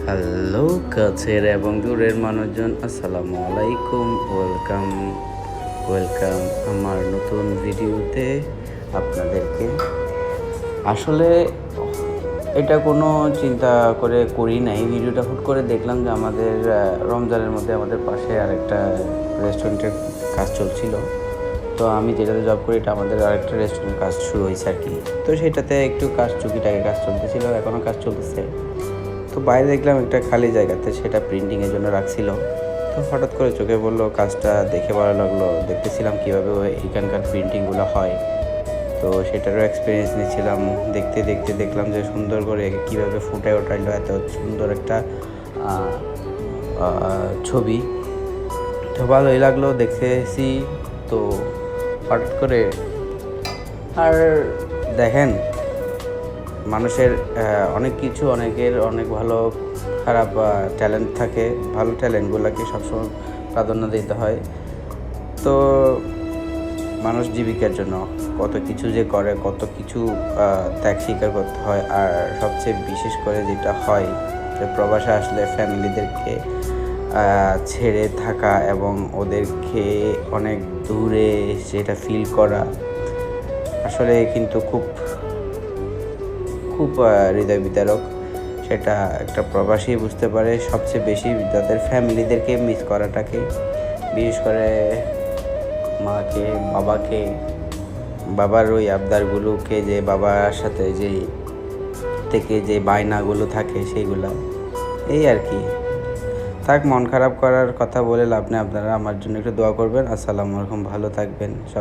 Hello কাছের এবং দূরের মানুষজন, আসসালামু আলাইকুম। ওয়েলকাম আমার নতুন ভিডিওতে আপনাদেরকে। আসলে এটা কোনো চিন্তা করে করি নাই, ভিডিওটা হুট করে দেখলাম যে আমাদের রমজানের মধ্যে আমাদের পাশে আরেকটা রেস্টুরেন্টের কাজ চলছিল। তো আমি যেটাতে জব করি এটা আমাদের আরেকটা রেস্টুরেন্টের কাজ শুরু হয়েছে আর কি। তো সেটাতে একটু কাজ টুকিটাকি কাজ চলতেছিল, এখনও কাজ চলতেছে। তো বাইরে দেখলাম একটা খালি জায়গাতে, সেটা প্রিন্টিংয়ের জন্য রাখছিল। তো হঠাৎ করে চোখে পড়লো, কাজটা দেখে ভালো লাগলো। দেখতেছিলাম কীভাবে এখানকার প্রিন্টিংগুলো হয়। তো সেটারও এক্সপিরিয়েন্স নিচ্ছিলাম। দেখতে দেখতে দেখলাম যে সুন্দর করে কীভাবে ফুটে ওঠাইলো এত সুন্দর একটা ছবি। তো ভালোই লাগলো দেখতেছি। তো হঠাৎ করে আর দেখেন, মানুষের অনেক কিছু, অনেকের অনেক ভালো খারাপ ট্যালেন্ট থাকে। ভালো ট্যালেন্টগুলোকে সবসময় প্রাধান্য দিতে হয়। তো মানুষ জীবিকার জন্য কত কিছু যে করে, কত কিছু ত্যাগ স্বীকার করতে হয়। আর সবচেয়ে বিশেষ করে যেটা হয় যে প্রবাসে আসলে ফ্যামিলিদেরকে ছেড়ে থাকা এবং ওদেরকে অনেক দূরে সেটা ফিল করা আসলে কিন্তু খুব হৃদয় বিদারক। সেটা একটা প্রবাসী বুঝতে পারে। সবচেয়ে বেশি তাদের ফ্যামিলিদেরকে মিস করাটাকে, বিশেষ করে মাকে, বাবাকে, বাবার ওই আবদারগুলোকে, যে বাবার সাথে যে বায়নাগুলো থাকে সেইগুলো, এই আর কি। থাক, মন খারাপ করার কথা বলে লাভ নেই। আপনারা আমার জন্য একটু দোয়া করবেন। আসসালামু আলাইকুম, ভালো থাকবেন সব।